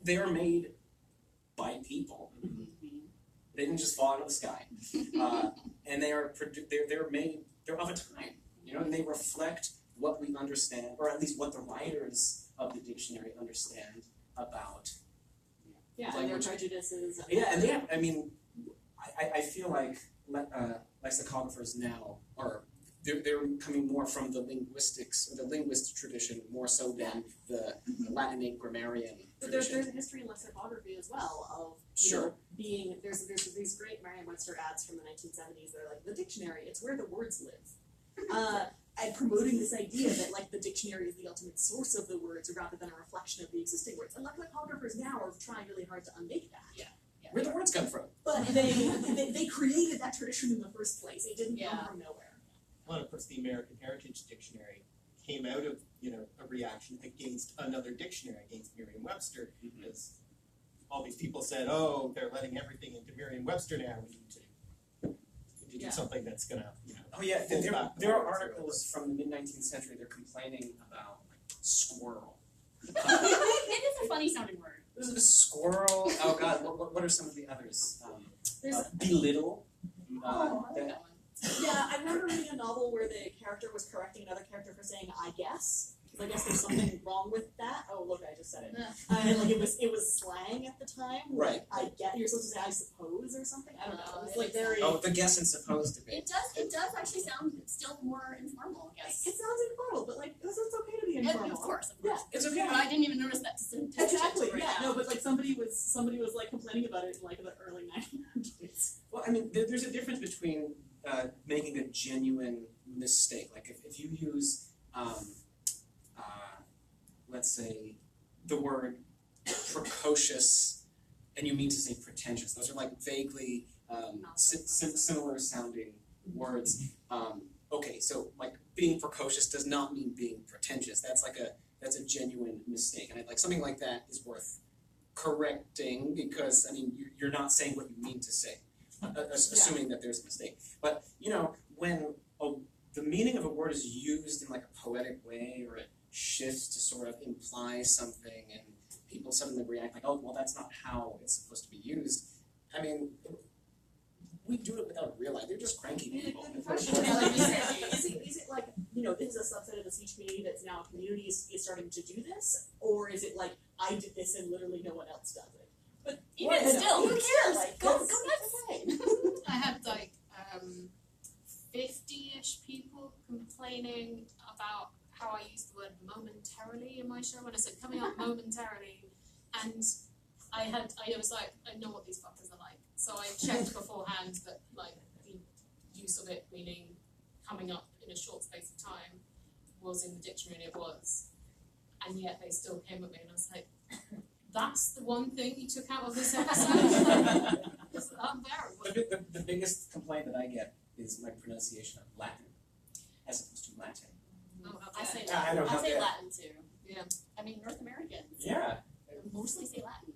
D: they are made by people. They didn't just fall out of the sky, and they're made. They're of a time, you know, and they reflect what we understand, or at least what the writers of the dictionary understand about.
C: Yeah, and their
D: Language.
C: prejudices.
D: Yeah, and I mean, I feel like lexicographers now are they're coming more from the linguistics or the linguist tradition more so than the Latinate grammarian
C: But there's
D: tradition.
C: a history in lexicography as well of
D: Sure.
C: being there's these great Merriam-Webster ads from the 1970s. They're like the dictionary. It's where the words live. And promoting this idea that like the dictionary is the ultimate source of the words rather than a reflection of the existing words. And lexicographers now are trying really hard to unmake that.
D: Where the words come from?
C: But they created that tradition in the first place. It didn't come from nowhere.
A: Well, of course, the American Heritage Dictionary came out of, a reaction against another dictionary, against Merriam-Webster, because all these people said, oh, they're letting everything into Merriam-Webster now, we need to do something that's gonna,
D: Oh yeah,
A: Hold back
D: there are
A: the words.
D: articles from the mid-19th century. They're complaining about like squirrel.
E: It is a funny sounding word.
D: This is a squirrel. Oh God, what are some of the others?
C: There's
D: Belittle.
C: Oh,
E: I like that one.
C: Yeah, I remember reading a novel where the character was correcting another character for saying "I guess." So I guess there's something wrong with that. Oh, look, I just said it. And like it was slang at the time.
D: Right.
C: I get you're supposed to say "I suppose" or something. I don't know. It was like very.
D: Oh, the guess and supposed to be.
E: It does actually sound still more informal, I guess.
C: It sounds informal, but like it's okay to be
E: And
C: informal.
E: of course.
C: Yeah,
D: It's okay.
E: But I didn't even notice that
C: exactly.
E: right
C: Yeah,
E: now.
C: no, but like somebody was like complaining about it in like the early 1900s.
D: Well, I mean, there's a difference between making a genuine mistake. Like if you use, let's say, the word precocious, and you mean to say pretentious. Those are like vaguely similar sounding words. Okay, so like being precocious does not mean being pretentious. That's a genuine mistake, and like something like that is worth correcting because I mean you're not saying what you mean to say, assuming that there's a mistake. But when the meaning of a word is used in like a poetic way, or it shifts to sort of imply something, and people suddenly react like, oh, well, that's not how it's supposed to be used. I mean, we do it without realizing. They're just cranky people.
C: The question is, like, is it like, this is a subset of the speech community that's now a community is starting to do this? Or is it like, I did this and literally no one else does it? But
E: Even still, who cares?
C: Like,
E: Go
C: that's
E: nuts.
C: fine.
F: I had like 50-ish people complaining about how I used the word momentarily in my show when I said coming up momentarily, and I was like, I know what these fuckers are like, so I checked beforehand that like the use of it meaning coming up in a short space of time was in the dictionary, and it was, and yet they still came at me, and I was like, that's the one thing you took out of this episode. It's unbearable.
D: The biggest complaint that I get is my pronunciation of Latin as opposed to Latin.
F: Oh,
E: I say
D: Yeah, I
E: Latin.
D: don't
E: I say
D: have
E: Latin too.
F: Yeah.
E: I mean, North Americans
D: Yeah.
E: mostly say Latin.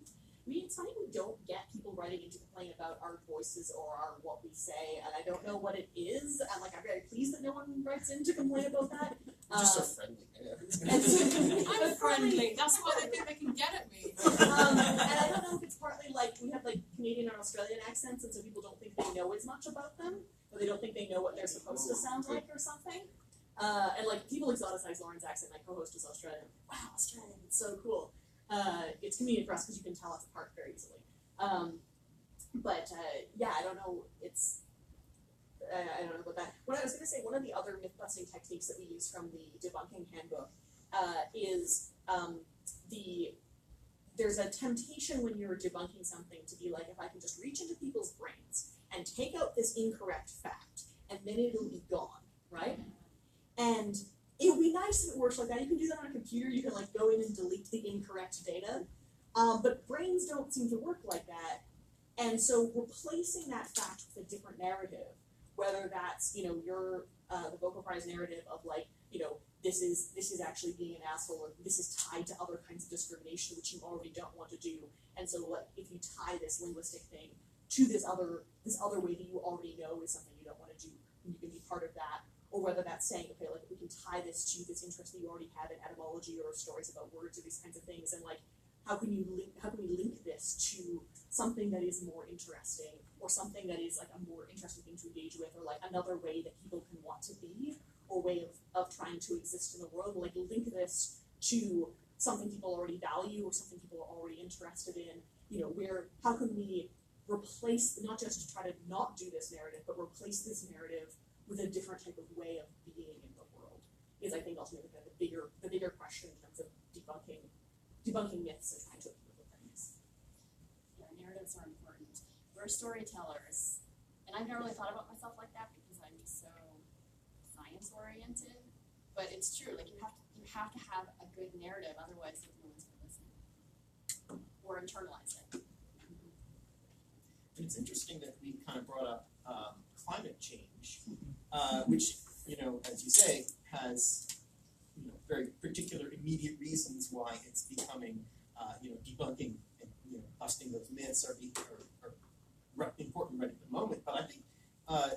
C: I mean, it's funny we don't get people writing in to complain about our voices or what we say, and I don't know what it is. And like, I'm very pleased that no one writes in to complain about that.
D: You're just so friendly.
F: I'm friendly. That's why they think they can get at me.
C: And I don't know if it's partly like we have like Canadian or Australian accents, and so people don't think they know as much about them, or they don't think they know what they're supposed to sound like or something. And like people exoticize Lauren's accent. My co-host is Australian. Wow, Australian, it's so cool. It's convenient for us because you can tell us apart very easily. Yeah, I don't know. I don't know about that. What I was going to say, one of the other myth-busting techniques that we use from the debunking handbook is there's a temptation when you're debunking something to be like, if I can just reach into people's brains and take out this incorrect fact, and then it'll be gone, right? And it would be nice if it works like that. You can do that on a computer. You can like go in and delete the incorrect data, but brains don't seem to work like that. And so replacing that fact with a different narrative, whether that's your the Vocal Prize narrative of like this is actually being an asshole, or this is tied to other kinds of discrimination which you already don't want to do. And so if you tie this linguistic thing to this other way that you already know is something you don't want to do, and you can be part of that. Or whether that's saying, okay, like we can tie this to this interest that you already have in etymology or stories about words or these kinds of things, and like how can we link this to something that is more interesting, or something that is like a more interesting thing to engage with, or like another way that people can want to be, or way of trying to exist in the world. Like link this to something people already value or something people are already interested in. How can we replace, not just to try to not do this narrative, but replace this narrative with a different type of way of being in the world, is I think ultimately kind of the bigger question in terms of debunking myths and trying to appeal to things.
E: Yeah, narratives are important. We're storytellers, and I've never really thought about myself like that because I'm just so science oriented. But it's true. Like you have to have a good narrative, otherwise no one's going to listen or internalize it.
A: And it's interesting that we kind of brought up climate change, which, as you say, has very particular immediate reasons why it's becoming, debunking and busting those myths are important right at the moment. But I think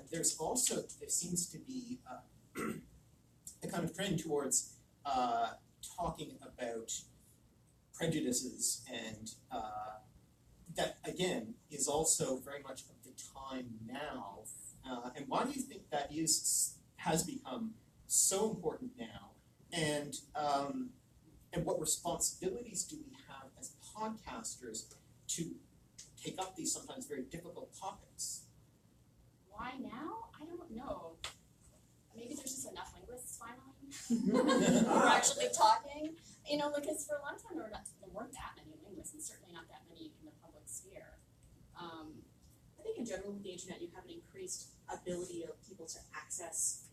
A: there seems to be a kind of trend towards talking about prejudices, and that again is also very much of the time now. And why do you think that has become so important now? And what responsibilities do we have as podcasters to take up these sometimes very difficult topics?
E: Why now? I don't know. Maybe there's just enough linguists finally who are actually talking. Because for a long time there weren't that many linguists, and certainly not that many in the public sphere.
C: I think in general with the internet you have an increased ability of people to access,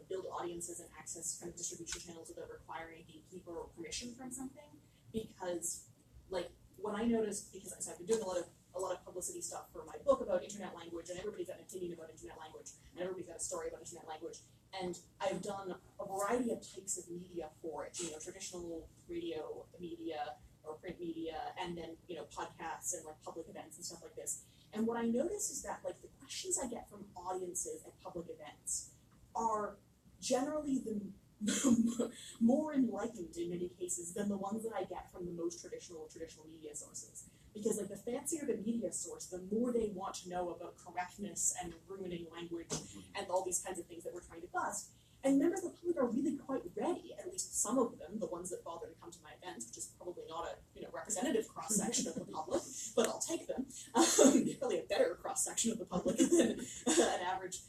C: build audiences and access kind of distribution channels without requiring a gatekeeper or permission from something. Because like what I noticed, because I've been doing a lot of publicity stuff for my book about internet language, and everybody's got an opinion about internet language, and everybody's got a story about internet language. And I've done a variety of types of media for it, traditional radio media or print media, and then, podcasts and like public events and stuff like this. And what I notice is that like the questions I get from audiences at public events are generally the more enlightened in many cases than the ones that I get from the most traditional media sources. Because like the fancier the media source, the more they want to know about correctness and ruining language and all these kinds of things that we're trying to bust. And members of the public are really quite ready, at least some of them, the ones that bother to come to my events, which is probably not a representative cross-section of the public, but I'll take them. Probably a better cross-section of the public than an average.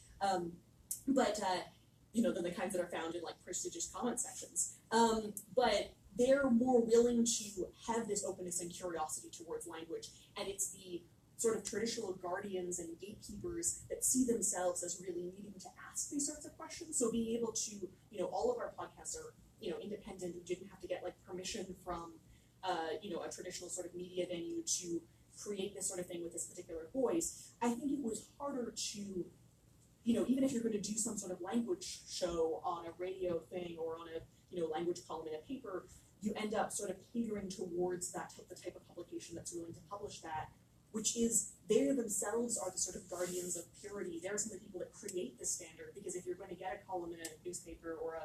C: Than the kinds that are found in like prestigious comment sections. But they're more willing to have this openness and curiosity towards language, and it's the sort of traditional guardians and gatekeepers that see themselves as really needing to ask these sorts of questions. So being able to, all of our podcasts are, independent. We didn't have to get like permission from, a traditional sort of media venue to create this sort of thing with this particular voice. I think it was harder to, even if you're going to do some sort of language show on a radio thing or on a, language column in a paper, you end up sort of catering towards the type of publication that's willing to publish that, which is they themselves are the sort of guardians of purity. They're some of the people that create the standard, because if you're going to get a column in a newspaper or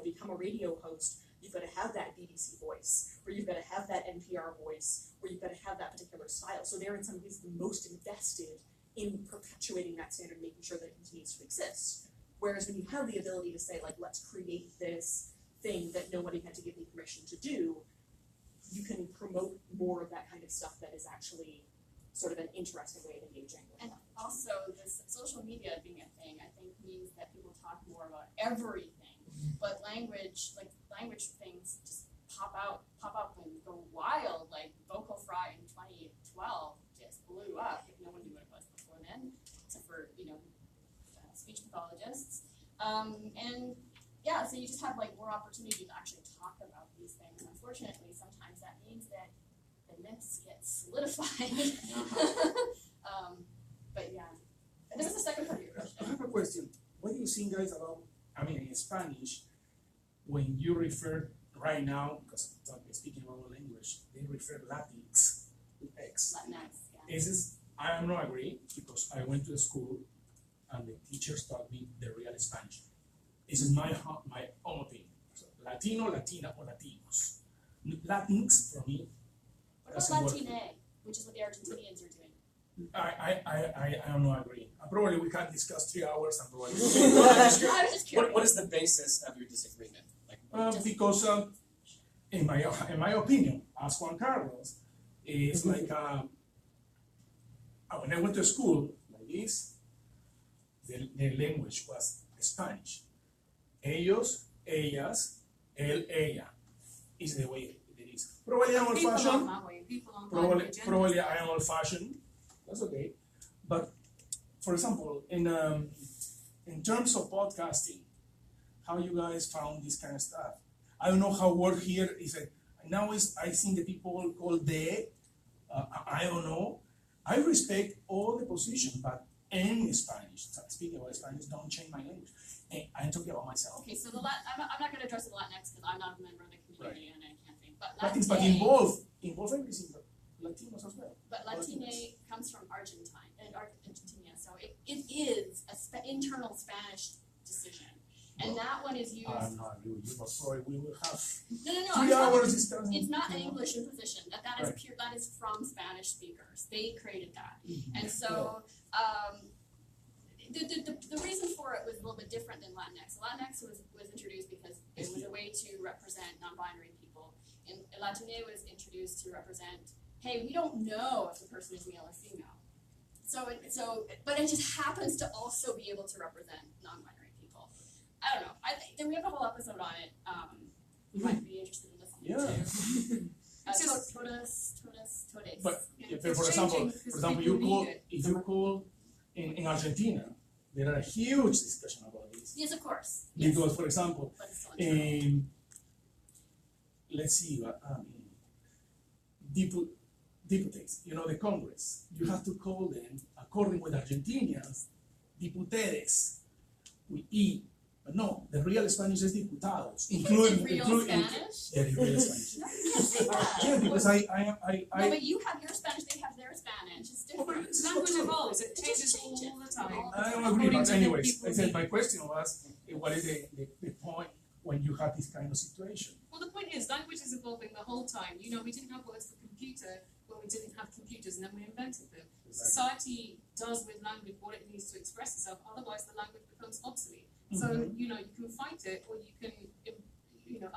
C: become a radio host, you've got to have that BBC voice, or you've got to have that NPR voice, or you've got to have that particular style. So they're in some ways the most invested in perpetuating that standard, making sure that it continues to exist. Whereas when you have the ability to say, like, let's create this thing that nobody had to give me permission to do, you can promote more of that kind of stuff that is actually sort of an interesting way of engaging with
E: And
C: language.
E: also, this social media being a thing, I think, means that people talk more about everything. But language things just pop up and go wild. Like Vocal Fry in 2012 just blew up. No one knew what it was before then, except for speech pathologists. And yeah, so you just have like more opportunity to actually talk about these things. And unfortunately, sometimes that means that the myths get solidified. But yeah. And there's the second part of your
H: I
E: question.
H: have a question. What do you think, guys, about, in Spanish, when you refer right now, because I'm speaking about language, they refer Latinx to X.
E: Latinx, yeah.
H: I am not agree, because I went to school and the teachers taught me the real Spanish. This is my own opinion. So, Latino, Latina, or Latinos. Latinx, for me,
E: What about
H: doesn't work.
E: Latine, which is what the Argentinians are doing?
H: I am not agree. Probably we can discuss 3 hours and probably.
E: I was just curious.
D: What is the basis of your disagreement? Like,
H: Because in my opinion, as Juan Carlos, it's like when I went to school like this, the language was Spanish. Ellos, ellas, él, ella is the way it is. Probably I'm old
G: People aren't
H: fashioned.
G: that way. People aren't binary genders.
H: Probably I am old fashioned. That's okay. But for example, in terms of podcasting, how you guys found this kind of stuff? I don't know how word here is. Now I think the people call they. I don't know. I respect all the positions, but in Spanish, speaking about Spanish, don't change my language. And I'm talking about myself.
E: Okay, so I'm not going to address the Latinx because I'm not a member of the community and I can't think. But
H: But
E: Latine,
H: involve everything, but Latinos as well.
E: but Latine comes from Argentina, so it is a internal Spanish decision, and that one is used.
H: I'm not agree with you, but sorry, we will have
E: No, I'm
H: 3
E: not-
H: hours discussing.
E: It's not an English imposition. That is
H: Right.
E: pure. That is from Spanish speakers. They created that,
H: Mhm.
E: and so the reason for it was a little bit different than Latinx. Latinx was introduced because it was a way to represent non-binary people, and Latine was introduced to represent, hey, we don't know if the person is male or female. But it just happens to also be able to represent non-binary people. I don't know. Then we have a whole episode on it. You might be interested in listening to.
G: It's just-
E: Todes.
H: But
G: Yeah,
H: if,
G: it's
H: for example,
G: changing because people
H: you
G: need
H: call
G: it.
H: if you call in Argentina, there are a huge discussion about this.
E: Yes, of course. Yes.
H: Because, for example,
E: But it's still internal.
H: let's see, deputies, the Congress, you have to call them, according with Argentinians, diputados, with E. But no, the real Spanish is diputados, including,
E: real Spanish?
H: Yeah, the real Spanish.
E: No, you can't say that.
H: Yeah, because I
E: No, but you have your Spanish, they have their Spanish. It's different.
H: This is
G: Language
H: true.
G: evolves. It
E: It just
G: changes
E: changes
G: all the time.
E: all the
H: I don't
E: time.
H: agree,
G: According
H: but
G: to what
H: anyways,
G: people
H: I said
G: need.
H: my question was, what is the point when you have this kind of situation?
G: Well, the point is, language is evolving the whole time. You know, we didn't have words for computer when we didn't have computers, and then we invented them. Society does with language what it needs to express itself. Otherwise, the language becomes obsolete. So you know, you can fight it, or you can,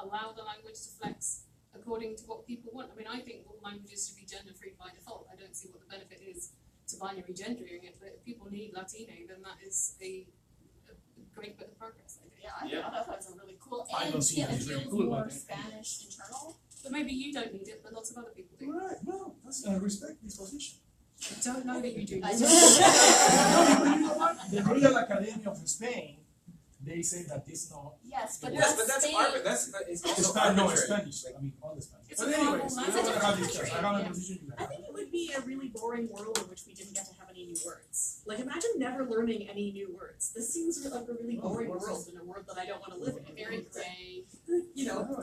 G: allow the language to flex according to what people want. I mean, I think all languages should be gender-free by default. I don't see what the benefit is to binary gendering it. But if people need Latino, then that is a great bit of progress. I think.
E: Yeah, I thought that was a really cool.
H: I
E: And
H: don't see
E: yeah,
H: that
E: it
H: as really
E: feels
H: cool,
E: more
H: but-
E: Spanish internal.
G: But maybe you don't need it, but lots of other people do.
H: Right, well, that's, I respect this position.
G: I don't know that you do.
E: I
H: No, but you know what? The Real Academy of Spain, they say that this no.
E: Yes, but
D: yes, but that's
E: Spain.
D: art, that's it's also
H: No,
D: arbitrary.
H: Spanish. I mean, all the Spanish.
G: It's
H: But
G: a
H: anyways,
G: normal
H: we
G: language.
H: don't have this
E: Country,
H: I have a
E: yeah.
H: position you
C: I think it would be a really boring world in which we didn't get to have any new words. Like, imagine never learning any new words. This seems like a really boring world and a world that I don't want to live in.
E: Very gray.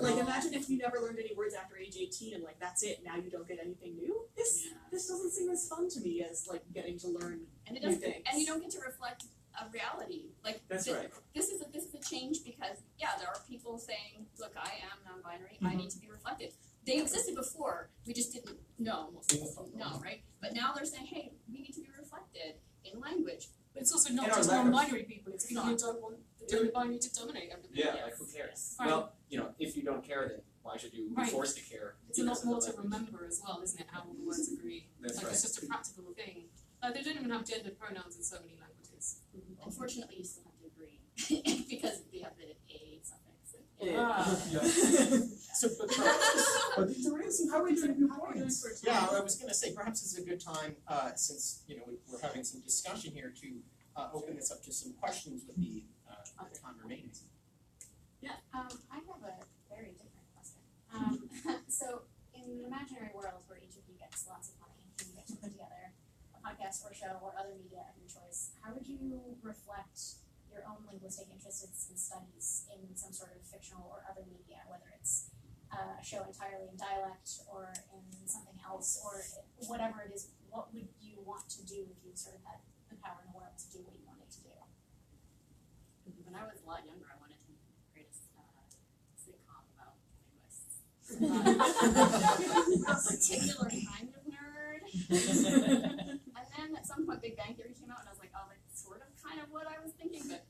C: Like imagine if you never learned any words after age 18 and like that's it. Now you don't get anything new. This
E: Yeah.
C: this doesn't seem as fun to me as like getting to learn.
E: And it
C: New
E: doesn't,
C: things.
E: and you don't get to reflect a reality. Like
D: That's right.
E: This is a change because there are people saying, look, I am non-binary. I need to be reflected. They existed before. We just didn't know. Most people didn't know, right? But now they're saying, hey, we need to be reflected in language.
G: But it's also not
D: In our
G: just
D: language.
G: non-binary people. It's people who don't want the gender binary to dominate everything.
D: Yeah,
E: Yes,
D: like who cares?
E: yes.
G: Right.
D: Well, if you don't care, then why should you be
G: Right.
D: forced to care?
G: It's a lot
D: because of
G: more
D: the
G: to
D: language?
G: remember as well, isn't it? How all the words agree.
D: That's
G: Like
D: right.
G: it's just a practical thing. Like they don't even have gender pronouns in so many languages.
E: Unfortunately, you still have to agree because they have the A suffix.
A: So, but perhaps,
H: But interesting, how are you doing points?
A: yeah, I was gonna say, perhaps this is a good time, since, we're having some discussion here to, open this up to some questions with the time remaining.
E: I have a very different question. So in an imaginary world where each of you gets lots of money and you get to put together a podcast or show or other media of your choice, how would you reflect your own linguistic interests and studies in some sort of fictional or other media, whether it's a show entirely in dialect or in something else or whatever it is? What would you want to do if you sort of had the power in the world to do what you wanted to do?
I: When I was a lot younger, I wanted to create a sitcom about linguists.
E: A particular kind of nerd. And then at some point Big Bang Theory came out and I was like, oh, that's sort of kind of what I was thinking, but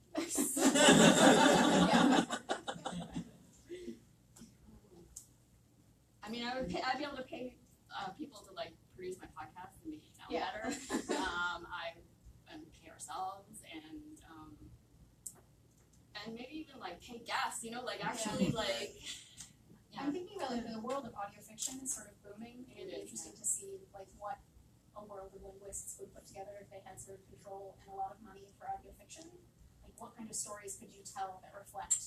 E: I mean, I'd be able to pay people to like produce my podcast and make it sound better. And pay ourselves and maybe even like pay guests, like actually like. I'm thinking about like the world of audio fiction is sort of booming. It would be interesting to see like what a world of linguists would put together if they had sort of control and a lot of money for audio fiction. Like what kind of stories could you tell that reflect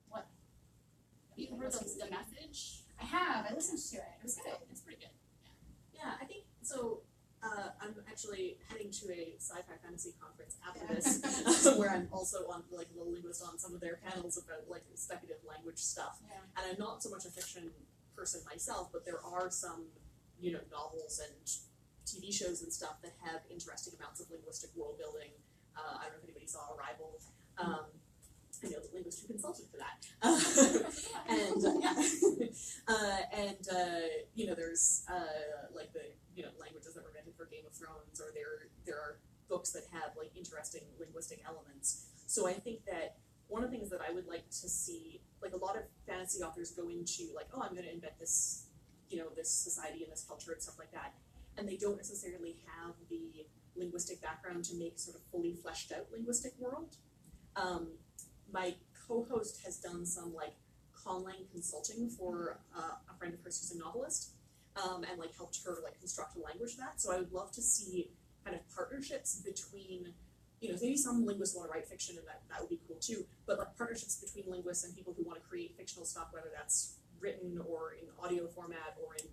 E: what?
I: Have you heard of The Message?
E: I have. I listened to it. It was good.
I: It's pretty good.
B: Yeah, I think so. I'm actually heading to a sci-fi fantasy conference after this, where I'm also on like a linguist on some of their panels about like speculative language stuff.
E: Yeah.
B: And I'm not so much a fiction person myself, but there are some, novels and TV shows and stuff that have interesting amounts of linguistic world building. I don't know if anybody saw Arrival. I know the linguist who consulted for that. There's like the languages that were invented for Game of Thrones, or there are books that have like interesting linguistic elements. So I think that one of the things that I would like to see, like a lot of fantasy authors go into like, oh, I'm going to invent this, this society and this culture and stuff like that, and they don't necessarily have the linguistic background to make sort of fully fleshed out linguistic world. My co-host has done some like conlang consulting for a friend of hers who's a novelist, and like helped her like construct a language for that. So I would love to see kind of partnerships between, maybe some linguists want to write fiction and that would be cool too, but like partnerships between linguists and people who want to create fictional stuff, whether that's written or in audio format or in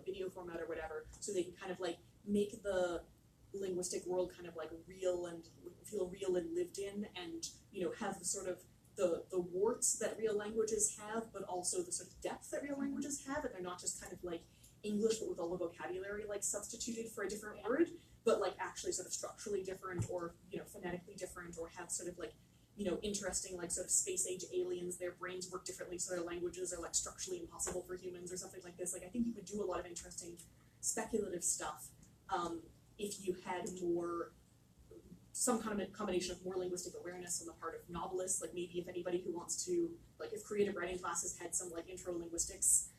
B: video format or whatever, so they can kind of like make the linguistic world kind of like real and feel real and lived in, and have the sort of the warts that real languages have, but also the sort of depth that real languages have, and they're not just kind of like English but with all the vocabulary like substituted for a different word, but like actually sort of structurally different or phonetically different, or have sort of like interesting like sort of space age aliens, their brains work differently so their languages are like structurally impossible for humans or something like this. Like I think you could do a lot of interesting speculative stuff if you had some kind of combination of more linguistic awareness on the part of novelists. Like maybe if anybody who wants to, like if creative writing classes had some like intro linguistics,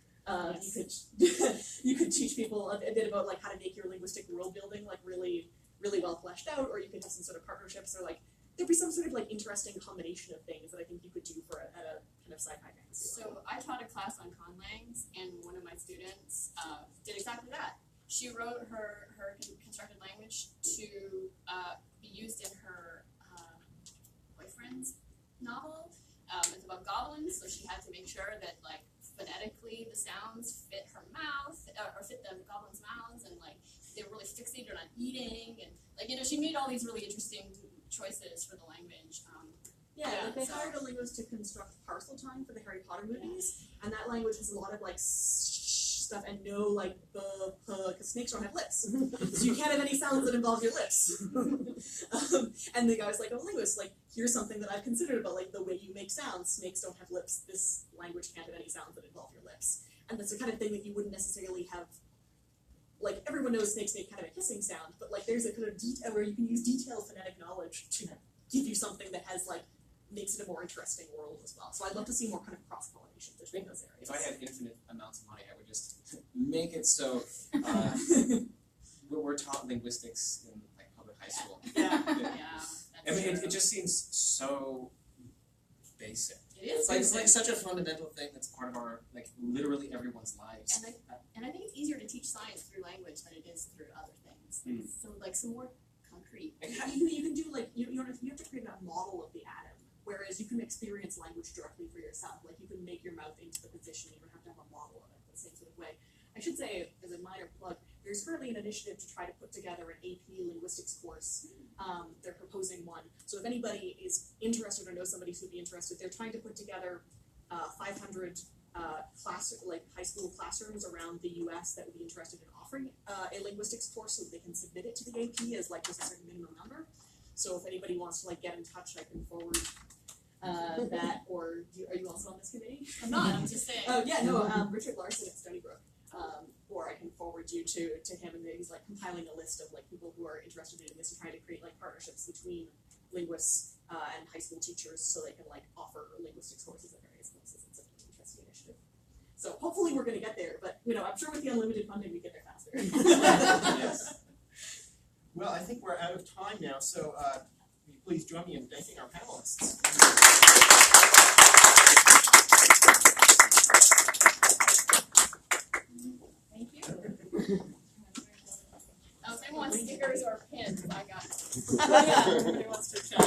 B: you could teach people a bit about like how to make your linguistic world building like really, really well fleshed out, or you could have some sort of partnerships, or like there'd be some sort of like interesting combination of things that I think you could do for at a kind of sci-fi fantasy level.
I: So I taught a class on conlangs, and one of my students did exactly that. She wrote her constructed language to be used in her boyfriend's novel. It's about goblins, so she had to make sure that like phonetically the sounds fit her mouth, or fit the goblins' mouths, and like they were really fixated on eating, and like she made all these really interesting choices for the language.
B: Like they hired a linguist to construct parcel time for the Harry Potter movies, and that language has a lot of like stuff and no like because snakes don't have lips, so you can't have any sounds that involve your lips. And the guy was like, "Oh, linguist, like here's something that I've considered about like the way you make sounds. Snakes don't have lips. This language can't have any sounds that involve your lips." And that's the kind of thing that you wouldn't necessarily have. Like everyone knows snakes make kind of a hissing sound, but like there's a kind of detail where you can use detailed phonetic knowledge to give you something that has like makes it a more interesting world as well. So I'd love to see more kind of cross-pollination between those areas.
D: If I had infinite amounts of money, I would just make it so we're taught linguistics in like public high school.
B: Yeah.
I: Yeah.
D: I mean, it just seems so basic.
I: It is
D: It's like such a fundamental thing that's part of our, like, literally everyone's lives.
I: And I think it's easier to teach science through language than it is through other things.
D: Mm.
I: So like some more concrete.
C: You can do like you have to create a model of the atom, whereas you can experience language directly for yourself. Like you can make your mouth into the position. You don't have to have a model of it the same sort of way. I should say, as a minor plug, there's currently an initiative to try to put together an AP linguistics course. They're proposing one. So if anybody is interested or knows somebody who'd be interested, they're trying to put together 500 high school classrooms around the U.S. that would be interested in offering a linguistics course, so that they can submit it to the AP as like just a certain minimum number. So if anybody wants to like get in touch, I can forward that. Or are you also on this committee?
I: I'm not, I'm just saying.
C: Oh yeah, no. Richard Larson at Stony Brook. Or I can forward you to him, and he's like compiling a list of like people who are interested in this and trying to create like partnerships between linguists and high school teachers, so they can like offer linguistics courses at various places. It's an interesting initiative. So hopefully we're going to get there, but I'm sure with the unlimited funding we get there faster.
D: Yes.
A: Well, I think we're out of time now, so will you please join me in thanking our panelists.
I: Thank you. If anyone wants stickers or pins, I got it.
C: Oh yeah, everybody wants to chat.